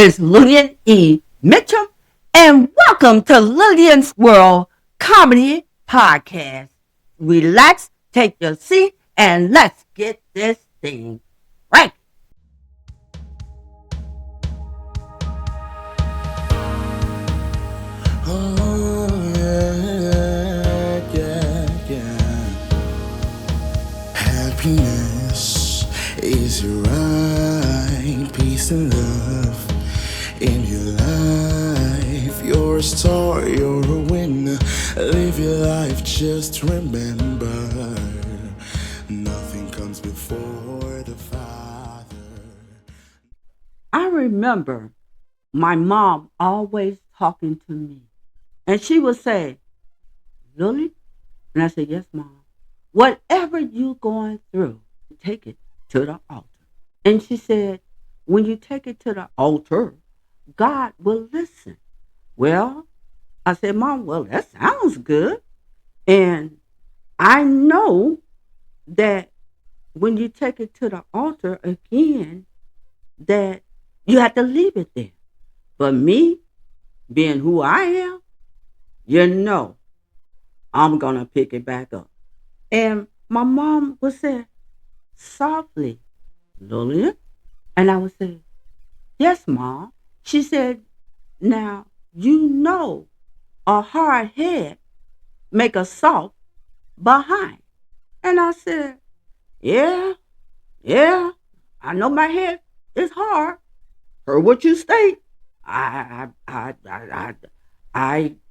is Lillian E. Mitchum, and welcome to Lillian's World Comedy Podcast. Relax, take your seat, and let's get this thing right. Oh, yeah. Happiness is your right, peace and love in your life. You're a star, you're a winner. Live your life, just remember, nothing comes before the Father. I remember my mom always talking to me, and she would say, Lily, and I said, yes, Mom. Whatever you're going through, take it to the altar. And she said, when you take it to the altar, God will listen. Well, I said, Mom, well, that sounds good. And I know that when you take it to the altar again, that you have to leave it there. But me, being who I am, you know, I'm going to pick it back up. And my mom would say, softly, Lillian. And I would say, yes, Mom. She said, now, you know, a hard head make a soft behind. And I said, yeah, I know my head is hard. Heard what you state. I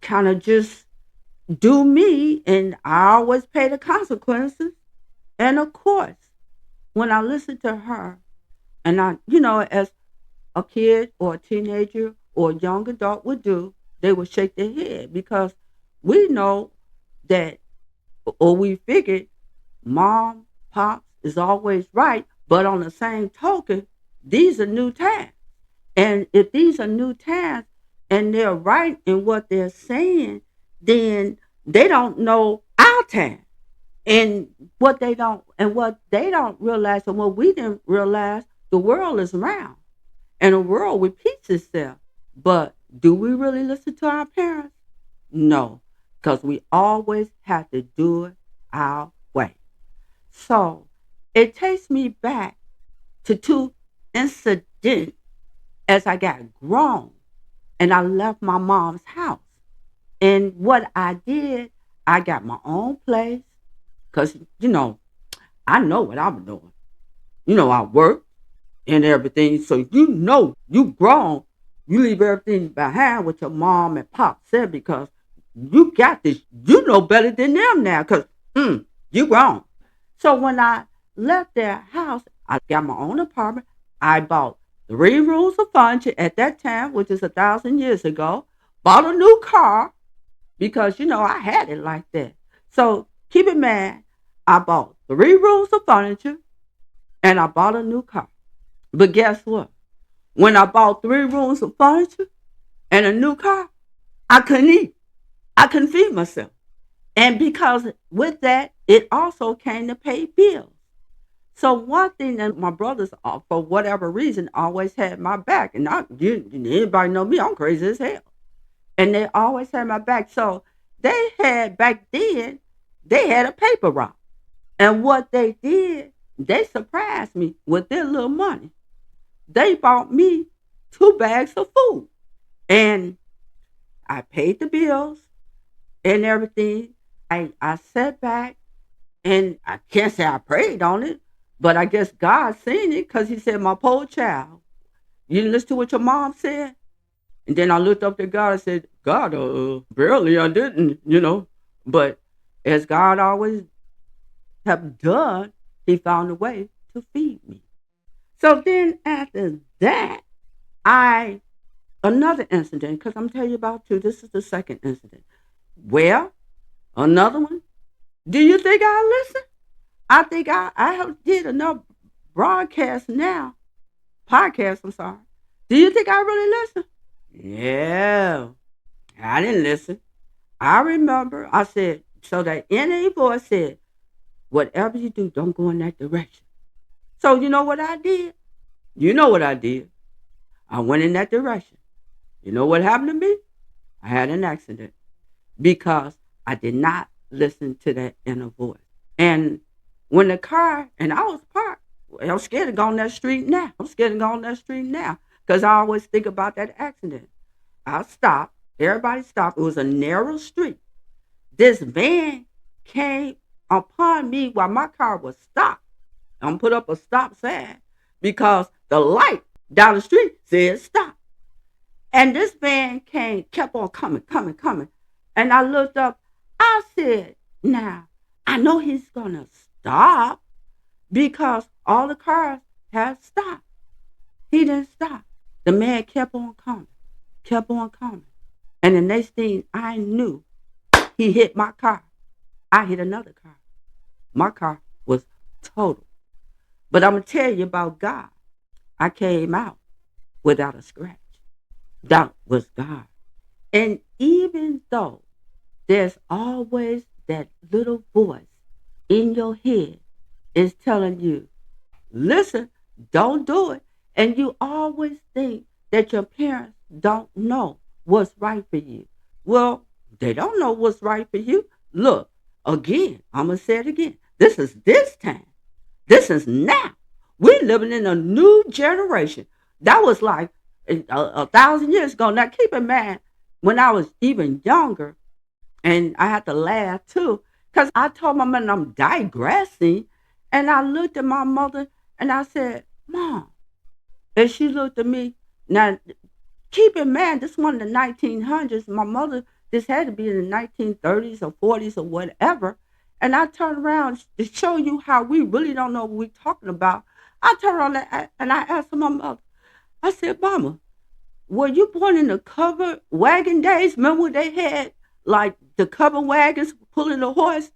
kind of just do me, and I always pay the consequences. And of course, when I listen to her, and as a kid or a teenager or a young adult would do, they would shake their head because we know that, or we figured, mom, pops is always right. But on the same token, these are new times. And if these are new times and they're right in what they're saying, then they don't know our time. And what they don't realize, and what we didn't realize, the world is round and the world repeats itself. But do we really listen to our parents? No, because we always have to do it our way. So it takes me back to two incidents as I got grown and I left my mom's house. And what I did, I got my own place because, I know what I'm doing. I work and everything. So, you grown. You leave everything behind what your mom and pop said because you got this. You know better than them now because you grown. So when I left their house, I got my own apartment. I bought 3 rooms of furniture at that time, which is 1,000 years ago. Bought a new car because, I had it like that. So keep in mind, I bought 3 rooms of furniture and I bought a new car. But guess what? When I bought 3 rooms of furniture and a new car, I couldn't eat. I couldn't feed myself. And because with that, it also came to pay bills. So one thing that my brothers, for whatever reason, always had my back. And anybody know me, I'm crazy as hell. And they always had my back. So they had, back then, they had a paper route. And what they did, they surprised me with their little money. They bought me 2 bags of food. And I paid the bills and everything. I sat back and I can't say I prayed on it, but I guess God seen it because he said, my poor child, you didn't listen to what your mom said? And then I looked up to God and said, God, barely I didn't. But as God always have done, he found a way to feed me. So then after that, another incident, because I'm telling you about two. This is the second incident. Well, another one. Do you think I listen? I think I have did enough broadcasts now. Podcasts, I'm sorry. Do you think I really listen? Yeah. I didn't listen. I remember I said, so that NA voice said, whatever you do, don't go in that direction. So you know what I did? You know what I did. I went in that direction. You know what happened to me? I had an accident because I did not listen to that inner voice. And when the car, and I was parked, I'm scared to go on that street now. I'm scared to go on that street now because I always think about that accident. I stopped. Everybody stopped. It was a narrow street. This van came upon me while my car was stopped. I'm put up a stop sign because the light down the street said stop. And this van kept on coming, coming, coming. And I looked up. I said, now, I know he's going to stop because all the cars had stopped. He didn't stop. The man kept on coming, kept on coming. And the next thing I knew, he hit my car. I hit another car. My car was total. But I'm going to tell you about God. I came out without a scratch. That was God. And even though there's always that little voice in your head is telling you, listen, don't do it. And you always think that your parents don't know what's right for you. Well, they don't know what's right for you. Look, again, I'm going to say it again. This is this time. This is now. We're living in a new generation. That was like a thousand years ago. Now, keep in mind, when I was even younger, and I had to laugh too, because I told my mother I'm digressing. And I looked at my mother and I said, Mom. And she looked at me. Now, keep in mind, this one in the 1900s. My mother, this had to be in the 1930s or 40s or whatever. And I turned around to show you how we really don't know what we're talking about. I turned around and I asked my mother, I said, Mama, were you born in the covered wagon days? Remember when they had like the covered wagons pulling the horse?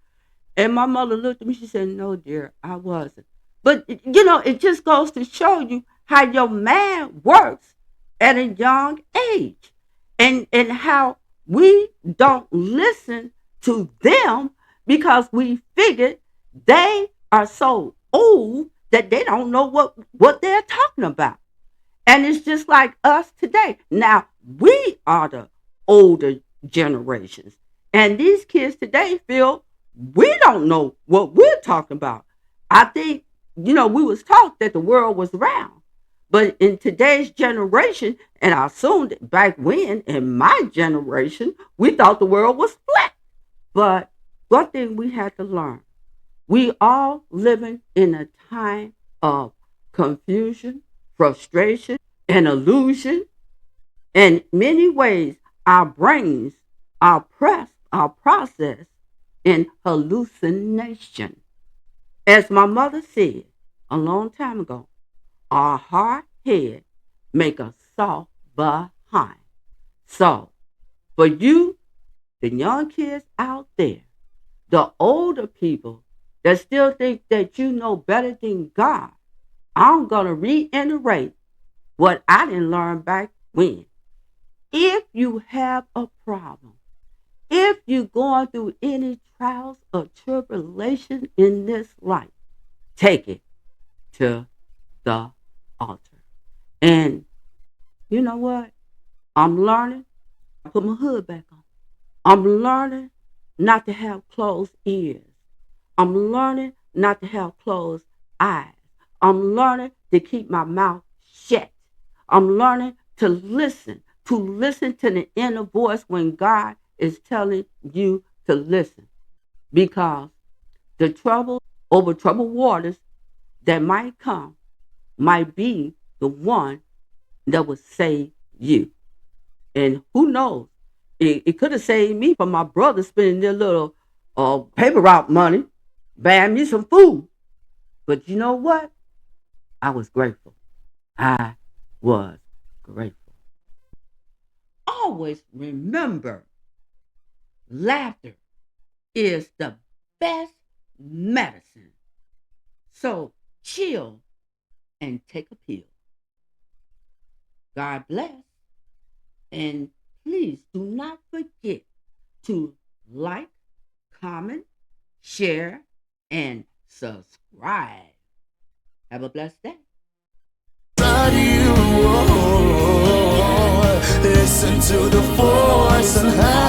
And my mother looked at me. She said, No, dear, I wasn't. But, it just goes to show you how your mind works at a young age and how we don't listen to them because we figured they are so old that they don't know what they're talking about. And it's just like us today. Now, we are the older generations. And these kids today feel we don't know what we're talking about. I think, we was taught that the world was round. But in today's generation, and I assumed back when, in my generation, we thought the world was flat. But one thing we had to learn, we all living in a time of confusion, frustration, and illusion. In many ways, our brains are processed in hallucination. As my mother said a long time ago, our hard head make a soft behind. So, for you, the young kids out there, the older people that still think that you know better than God, I'm going to reiterate what I didn't learn back when. If you have a problem, if you're going through any trials or tribulation in this life, take it to the altar. And you know what? I'm learning. I put my hood back on. I'm learning not to have closed ears. I'm learning not to have closed eyes. I'm learning to keep my mouth shut. I'm learning to listen to the inner voice when God is telling you to listen. Because the trouble over troubled waters that might come might be the one that will save you. And who knows? It could have saved me from my brother spending their little paper route money, buying me some food. But you know what? I was grateful. I was grateful. Always remember, laughter is the best medicine. So chill and take a pill. God bless. And please do not forget to like, comment, share, and subscribe. Have a blessed day. Radio. Listen to the voice and how